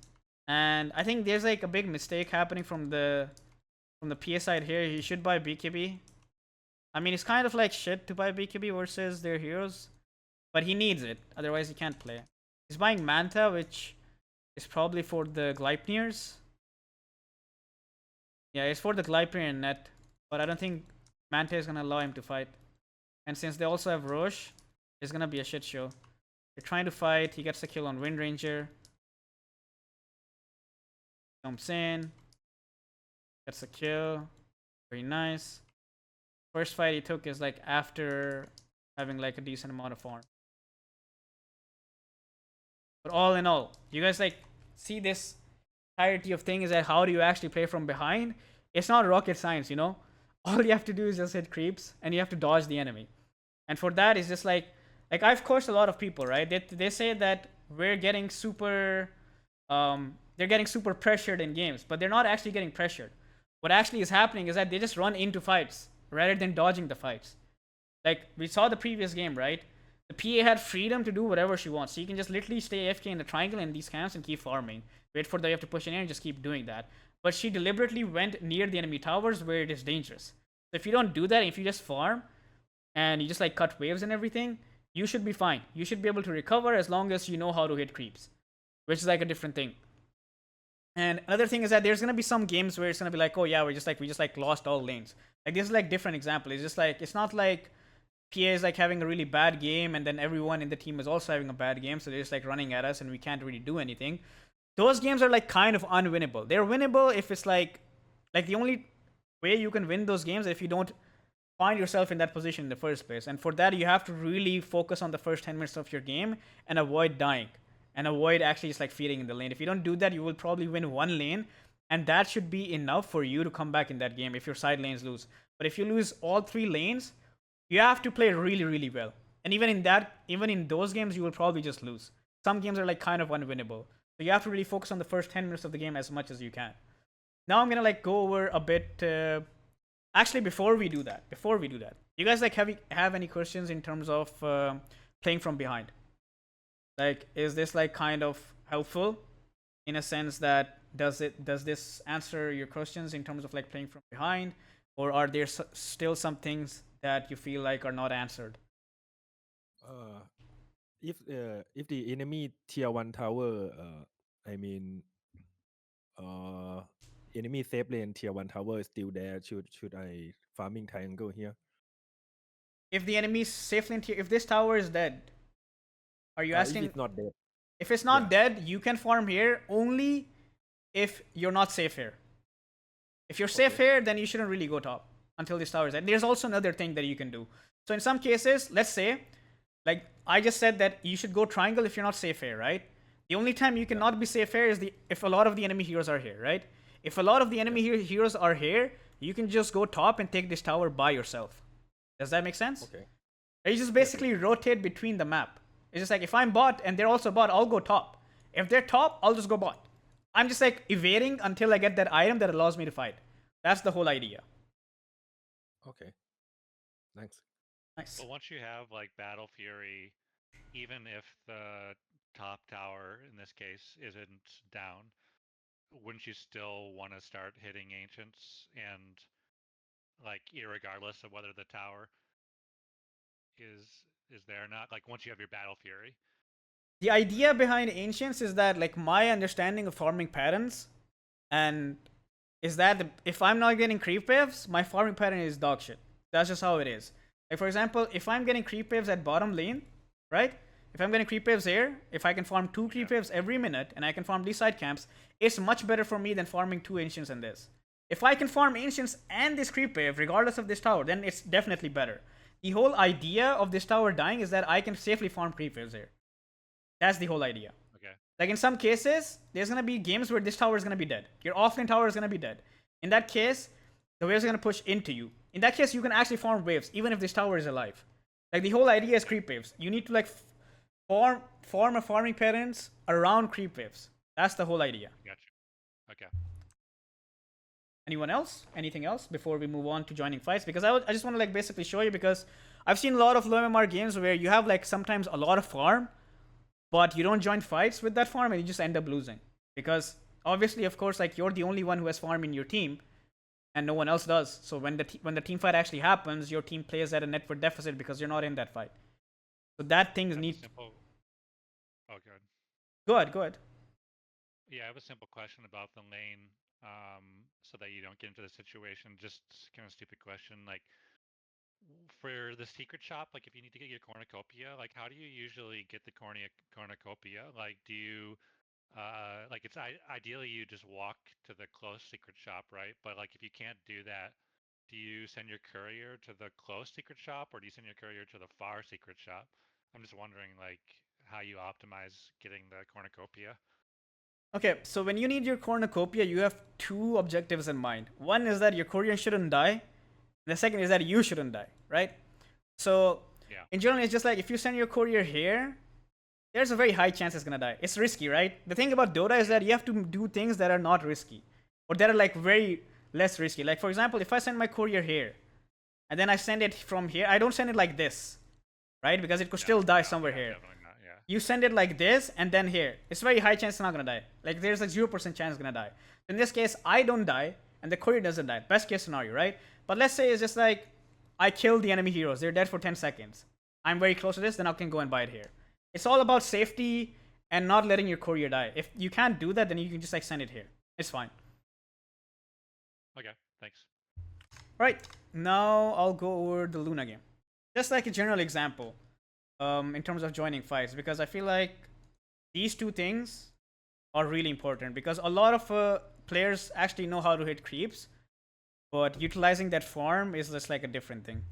Speaker 1: And I think there's like a big mistake happening from the PS side here. He should buy BKB. I mean, it's kind of like shit to buy BKB versus their heroes. But he needs it. Otherwise, he can't play. He's buying Manta, which is probably for the Gleipnirs. Yeah, it's for the Gleipnir net. But I don't think Manta is going to allow him to fight. And since they also have Roche, it's going to be a shit show. They're trying to fight. He gets a kill on Wind Ranger. Jumps in. Gets a kill. Very nice. First fight he took is like after having like a decent amount of farm. But all in all, you guys like see this entirety of thing is that how do you actually play from behind? It's not rocket science, you know? All you have to do is just hit creeps and you have to dodge the enemy. And for that, it's just like I've coached a lot of people, right? They say that we're getting super, they're getting super pressured in games, but they're not actually getting pressured. What actually is happening is that they just run into fights rather than dodging the fights. Like we saw the previous game, right? The PA had freedom to do whatever she wants. So you can just literally stay AFK in the triangle in these camps and keep farming. Wait for the wave to push in and just keep doing that. But she deliberately went near the enemy towers where it is dangerous. So if you don't do that, if you just farm and you just like cut waves and everything, you should be fine. You should be able to recover as long as you know how to hit creeps, which is like a different thing. And another thing is that there's gonna be some games where it's gonna be like, oh yeah, we just like lost all lanes. Like this is like different example. It's just like it's not like PA is like having a really bad game and then everyone in the team is also having a bad game, so they're just like running at us and we can't really do anything. Those games are like kind of unwinnable. They're winnable if it's like the only way you can win those games is if you don't find yourself in that position in the first place. And for that, you have to really focus on the first 10 minutes of your game and avoid dying and avoid actually just like feeding in the lane. If you don't do that, you will probably win one lane, and that should be enough for you to come back in that game if your side lanes lose. But if you lose all 3 lanes, you have to play really, really well. And even in those games, you will probably just lose. Some games are like kind of unwinnable. So you have to really focus on the first 10 minutes of the game as much as you can. Now I'm gonna like go over a bit. Actually, before we do that, you guys like have any questions in terms of playing from behind? Like, is this like kind of helpful in a sense that does this answer your questions in terms of like playing from behind, or are there still some things that you feel like are not answered?
Speaker 3: If the enemy tier 1 tower, I mean, enemy safe lane tier 1 tower is still there, should I farming triangle here?
Speaker 1: If the enemy's safe lane tier, if this tower is dead, are you asking?
Speaker 3: If it's not dead.
Speaker 1: If it's not dead, you can farm here only if you're not safe here. If you're safe here, then you shouldn't really go top until this tower is dead. There's also another thing that you can do. So in some cases, let's say, like I just said that you should go triangle if you're not safe here, right? The only time you cannot be safe here is if a lot of the enemy heroes are here, right? If a lot of the enemy heroes are here, you can just go top and take this tower by yourself. Does that make sense?
Speaker 3: Okay.
Speaker 1: You just basically rotate between the map. It's just like if I'm bot and they're also bot, I'll go top. If they're top, I'll just go bot. I'm just like evading until I get that item that allows me to fight. That's the whole idea.
Speaker 3: Okay. Thanks.
Speaker 1: Nice.
Speaker 2: But once you have like Battle Fury, even if the top tower in this case isn't down, wouldn't you still want to start hitting ancients and like irregardless of whether the tower is there or not? Like once you have your Battle Fury.
Speaker 1: The idea behind ancients is that like my understanding of farming patterns and is that if I'm not getting creep waves, my farming pattern is dog shit. That's just how it is. Like for example, if I'm getting creep waves at bottom lane, right? If I'm getting creep waves here, if I can farm 2 creep waves every minute and I can farm these side camps, it's much better for me than farming 2 ancients and this. If I can farm ancients and this creep wave, regardless of this tower, then it's definitely better. The whole idea of this tower dying is that I can safely farm creep waves here. That's the whole idea.
Speaker 2: Okay.
Speaker 1: Like in some cases, there's gonna be games where this tower is gonna be dead. Your offlane tower is gonna be dead. In that case, the waves are gonna push into you. In that case, you can actually farm waves, even if this tower is alive. Like the whole idea is creep waves. You need to like form a farming patterns around creep waves. That's the whole idea.
Speaker 2: Gotcha. Okay.
Speaker 1: Anyone else? Anything else before we move on to joining fights? Because I just want to like basically show you, because I've seen a lot of low MMR games where you have like sometimes a lot of farm, but you don't join fights with that farm and you just end up losing. Because obviously, of course, like you're the only one who has farm in your team and no one else does. So when the team fight actually happens, your team plays at a net worth deficit because you're not in that fight. So that things need.
Speaker 2: Simple. Oh, good.
Speaker 1: Go ahead.
Speaker 2: Yeah, I have a simple question about the lane, so that you don't get into the situation. Just kind of stupid question, like for the secret shop, like if you need to get your cornucopia, like how do you usually get the cornucopia? Like do you like it's ideally you just walk to the close secret shop, right? But like if you can't do that, do you send your courier to the close secret shop or do you send your courier to the far secret shop? I'm just wondering like how you optimize getting the cornucopia.
Speaker 1: Okay, so when you need your cornucopia, you have 2 objectives in mind. One is that your courier shouldn't die. And the second is that you shouldn't die, right? So
Speaker 2: Yeah.
Speaker 1: in general, it's just like if you send your courier here, there's a very high chance it's gonna die. It's risky, right? The thing about Dota is that you have to do things that are not risky, or that are like very less risky. Like for example, if I send my courier here, and then I send it from here, I don't send it like this, right? Because it could still die somewhere here.
Speaker 2: Definitely not, yeah.
Speaker 1: You send it like this and then here. It's very high chance it's not gonna die. Like there's like 0% chance it's gonna die. In this case, I don't die and the courier doesn't die. Best case scenario, right? But let's say it's just like I kill the enemy heroes. They're dead for 10 seconds. I'm very close to this, then I can go and buy it here. It's all about safety and not letting your courier die. If you can't do that, then you can just like send it here. It's fine.
Speaker 2: Okay, thanks.
Speaker 1: Right, now I'll go over the Luna game. Just like a general example, in terms of joining fights, because I feel like these 2 things are really important, because a lot of players actually know how to hit creeps, but utilizing that farm is just like a different thing.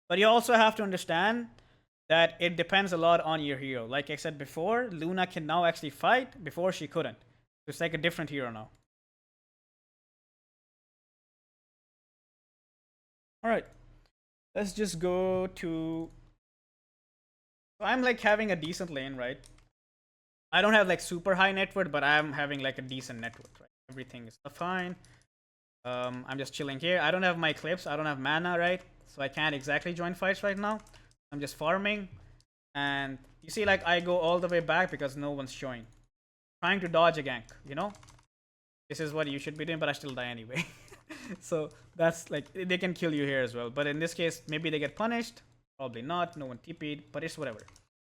Speaker 1: But you also have to understand that it depends a lot on your hero. Like I said before, Luna can now actually fight. Before she couldn't. It's like a different hero now. Alright. Let's just go to... So I'm like having a decent lane, right? I don't have like super high net worth, but I'm having like a decent net worth, right? Everything is fine. I'm just chilling here. I don't have my clips. I don't have mana, right? So I can't exactly join fights right now. I'm just farming. And you see, like, I go all the way back because no one's showing. Trying to dodge a gank, you know? This is what you should be doing, but I still die anyway. So that's like, they can kill you here as well. But in this case, maybe they get punished. Probably not. No one TP'd, but it's whatever.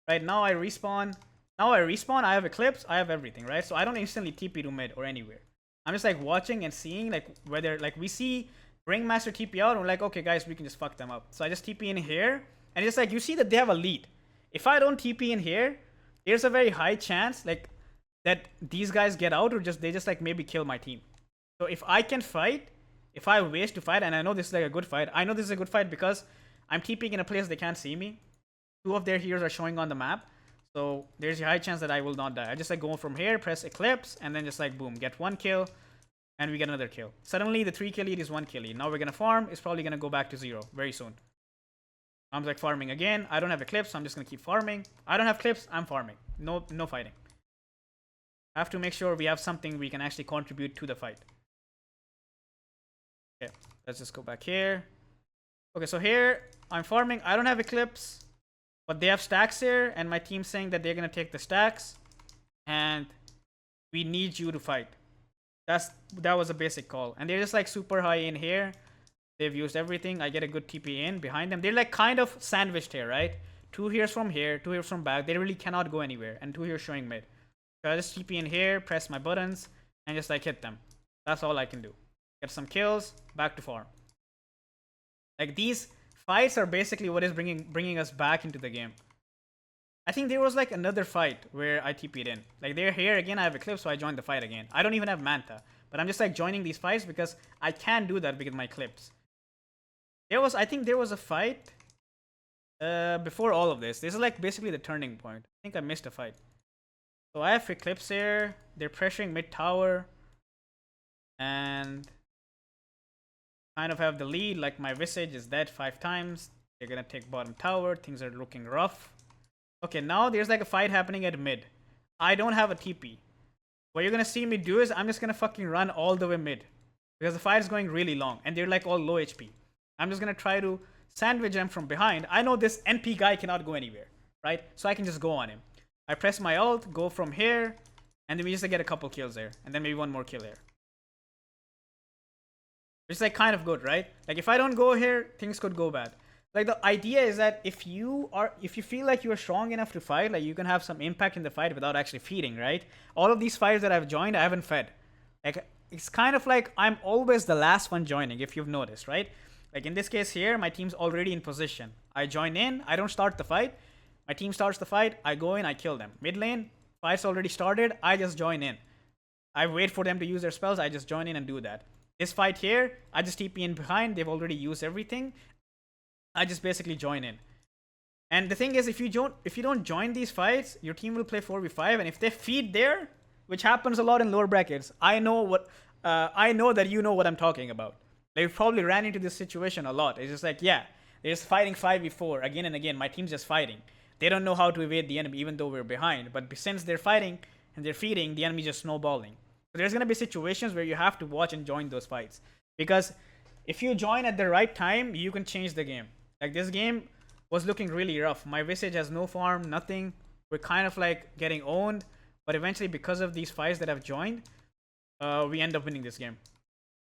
Speaker 1: Right, now I respawn. I have Eclipse. I have everything, right? So I don't instantly TP to mid or anywhere. I'm just like watching and seeing like whether like we see Ringmaster TP out and we're like, okay guys, we can just fuck them up. So I just TP in here and it's like you see that they have a lead. If I don't TP in here, there's a very high chance like that these guys get out or they just like maybe kill my team. So if I can fight, if I have ways to fight, and I know this is like a good fight, I know this is a good fight because I'm TPing in a place they can't see me. 2 of their heroes are showing on the map. So there's a high chance that I will not die. I just like go from here, press Eclipse, and then just like boom, get 1 kill, and we get another kill. Suddenly the 3 kill lead is 1 kill lead. Now we're gonna farm. It's probably gonna go back to 0 very soon. I'm like farming again. I don't have Eclipse, so I'm just gonna keep farming. I don't have clips. I'm farming. No fighting. I have to make sure we have something we can actually contribute to the fight. Okay, let's just go back here. Okay, so here I'm farming. I don't have Eclipse. But they have stacks here, and my team's saying that they're gonna take the stacks, and we need you to fight. That was a basic call, and they're just like super high in here. They've used everything. I get a good TP in behind them. They're like kind of sandwiched here, right? 2 here's from here, 2 here's from back. They really cannot go anywhere, and 2 here showing mid. So I just TP in here, press my buttons, and just like hit them. That's all I can do. Get some kills, back to farm. Like these fights are basically what is bringing us back into the game. I think there was like another fight where I TP'd in. Like they're here again, I have Eclipse, so I joined the fight again. I don't even have Manta, but I'm just like joining these fights because I can do that with my Eclipse. I think there was a fight before all of this. This is like basically the turning point. I think I missed a fight. So I have Eclipse here. They're pressuring mid tower. And kind of have the lead. Like my Visage is dead 5 times. They're gonna take bottom tower. Things are looking rough. Okay, now there's like a fight happening at mid. I don't have a TP. What you're gonna see me do is I'm just gonna fucking run all the way mid. Because the fight is going really long. And they're like all low HP. I'm just gonna try to sandwich them from behind. I know this NP guy cannot go anywhere. Right? So I can just go on him. I press my ult, go from here. And then we just get a couple kills there. And then maybe one more kill there. Which is like kind of good, right? Like if I don't go here, things could go bad. Like the idea is that if you feel like you are strong enough to fight, like you can have some impact in the fight without actually feeding, right? All of these fights that I've joined, I haven't fed. Like it's kind of like I'm always the last one joining, if you've noticed, right? Like in this case here, my team's already in position. I join in, I don't start the fight. My team starts the fight, I go in, I kill them. Mid lane, fight's already started, I just join in. I wait for them to use their spells, I just join in and do that. This fight here, I just TP in behind, they've already used everything. I just basically join in. And the thing is, if you don't join these fights, your team will play 4v5, and if they feed there, which happens a lot in lower brackets, I know that you know what I'm talking about. They've probably ran into this situation a lot. It's just like, yeah, they're just fighting 5v4 again and again. My team's just fighting. They don't know how to evade the enemy, even though we're behind. But since they're fighting and they're feeding, the enemy's just snowballing. So there's gonna be situations where you have to watch and join those fights, because if you join at the right time, you can change the game. Like this game was looking really rough. My Visage has no farm, nothing. We're kind of like getting owned, but eventually because of these fights that I've joined, we end up winning this game.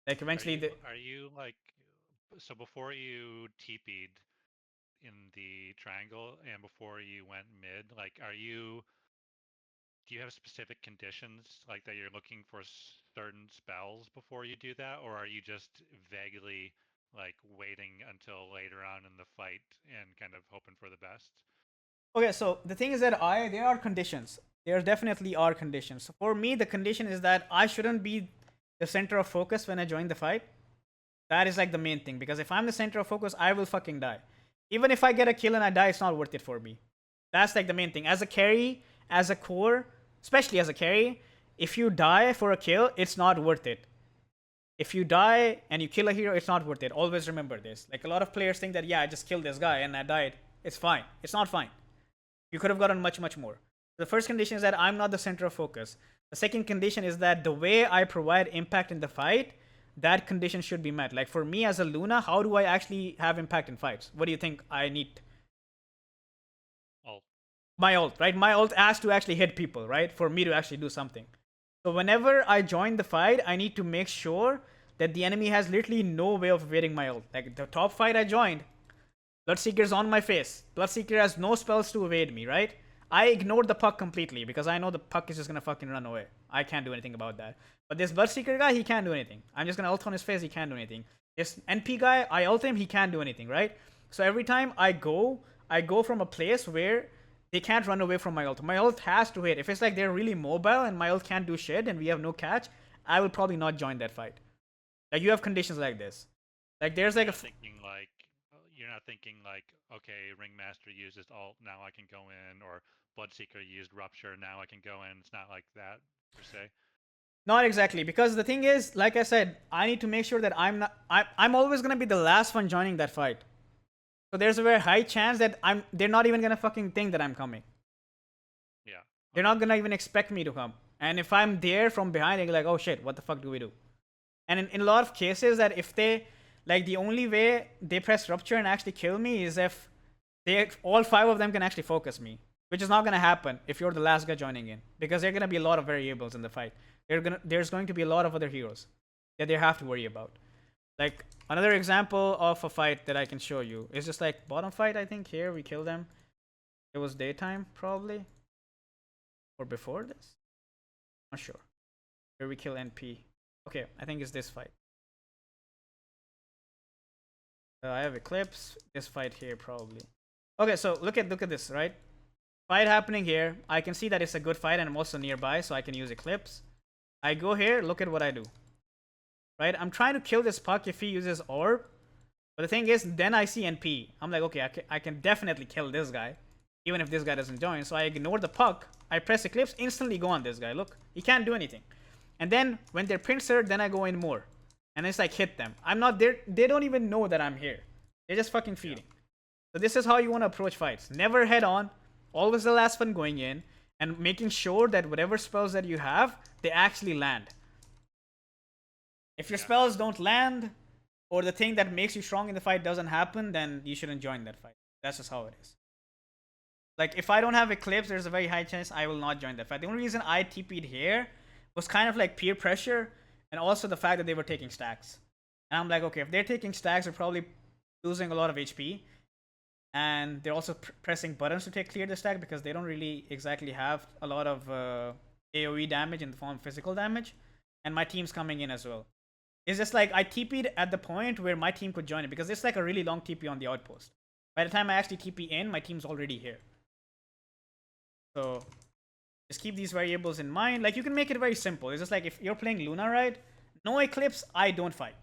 Speaker 1: Like eventually,
Speaker 2: are you like, so before you TP'd in the triangle and before you went mid, like do you have specific conditions like that you're looking for certain spells before you do that, or are you just vaguely like waiting until later on in the fight and kind of hoping for the best?
Speaker 1: Okay, so the thing is that there are conditions. There definitely are conditions. So for me, the condition is that I shouldn't be the center of focus when I join the fight. That is like the main thing, because if I'm the center of focus, I will fucking die. Even if I get a kill and I die, it's not worth it for me. That's like the main thing. As a carry, as a core, especially as a carry, if you die for a kill, it's not worth it. If you die and you kill a hero, it's not worth it. Always remember this. Like a lot of players think that, yeah, I just killed this guy and I died. It's fine. It's not fine. You could have gotten much, much more. The first condition is that I'm not the center of focus. The second condition is that the way I provide impact in the fight, that condition should be met. Like for me as a Luna, how do I actually have impact in fights? What do you think I need?
Speaker 2: Ult.
Speaker 1: My ult, right? My ult has to actually hit people, right? For me to actually do something. So whenever I join the fight, I need to make sure that the enemy has literally no way of evading my ult. Like the top fight I joined, Bloodseeker's on my face. Bloodseeker has no spells to evade me, right? I ignored the puck completely because I know the puck is just gonna fucking run away. I can't do anything about that. But this Bloodseeker guy, he can't do anything. I'm just gonna ult on his face, he can't do anything. This NP guy, I ult him, he can't do anything, right? So every time I go from a place where they can't run away from my ult. My ult has to hit. If it's like they're really mobile and my ult can't do shit and we have no catch, I will probably not join that fight. Like you have conditions like this. Like there's like
Speaker 2: You're not thinking like, okay, Ringmaster used his ult, now I can go in, or Bloodseeker used Rupture, now I can go in. It's not like that per se.
Speaker 1: Not exactly, because the thing is, like I said, I need to make sure that I'm always gonna be the last one joining that fight. So there's a very high chance that they're not even gonna fucking think that I'm coming.
Speaker 2: Yeah.
Speaker 1: They're not gonna even expect me to come. And if I'm there from behind, they're like, oh shit, what the fuck do we do? And in a lot of cases that if they, like the only way they press Rupture and actually kill me is if all 5 of them can actually focus me. Which is not gonna happen if you're the last guy joining in. Because there are gonna be a lot of variables in the fight. There's going to be a lot of other heroes that they have to worry about. Like another example of a fight that I can show you is just like bottom fight. I think here we kill them. It was daytime probably, or before this. Not sure. where we kill NP. Okay, I think it's this fight. I have Eclipse. This fight here probably. Okay, so look at this, right? Fight happening here. I can see that it's a good fight, and I'm also nearby, so I can use Eclipse. I go here. Look at what I do. Right? I'm trying to kill this puck if he uses Orb. But the thing is, then I see NP. I'm like, okay, I can definitely kill this guy, even if this guy doesn't join. So I ignore the puck. I press Eclipse, instantly go on this guy. Look, he can't do anything. And then when they're pincer, then I go in more. And it's like hit them. I'm not there. They don't even know that I'm here. They're just fucking feeding. So this is how you want to approach fights. Never head on. Always the last one going in. And making sure that whatever spells that you have, they actually land. If your spells don't land, or the thing that makes you strong in the fight doesn't happen, then you shouldn't join that fight. That's just how it is. Like, if I don't have Eclipse, there's a very high chance I will not join that fight. The only reason I TP'd here was kind of like peer pressure, and also the fact that they were taking stacks. And I'm like, okay, if they're taking stacks, they're probably losing a lot of HP. And they're also pressing buttons to clear the stack because they don't really exactly have a lot of AoE damage in the form of physical damage. And my team's coming in as well. It's just like I TP'd at the point where my team could join it because it's like a really long TP on the outpost. By the time I actually TP in, my team's already here. So just keep these variables in mind. Like, you can make it very simple. It's just like if you're playing Luna, right? No Eclipse, I don't fight.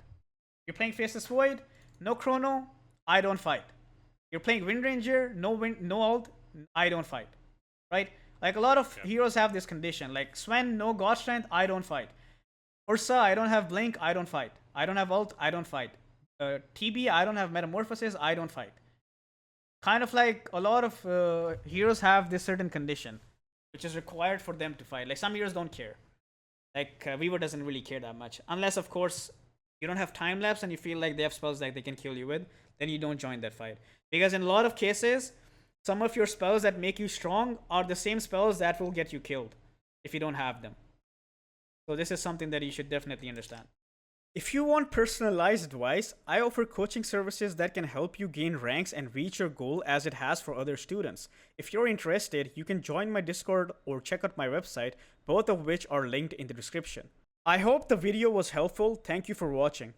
Speaker 1: You're playing Faceless Void, no Chrono, I don't fight. You're playing Wind Ranger, no ult, I don't fight. Right? Like, a lot of heroes have this condition. Like Sven, no God Strength, I don't fight. Ursa, I don't have Blink, I don't fight. I don't have ult, I don't fight. TB, I don't have Metamorphosis, I don't fight. Kind of like a lot of heroes have this certain condition, which is required for them to fight. Like, some heroes don't care. Like, Weaver doesn't really care that much. Unless, of course, you don't have time lapse and you feel like they have spells that they can kill you with, then you don't join that fight. Because in a lot of cases, some of your spells that make you strong are the same spells that will get you killed if you don't have them. So this is something that you should definitely understand. If you want personalized advice, I offer coaching services that can help you gain ranks and reach your goal as it has for other students. If you're interested, you can join my Discord or check out my website, both of which are linked in the description. I hope the video was helpful. Thank you for watching.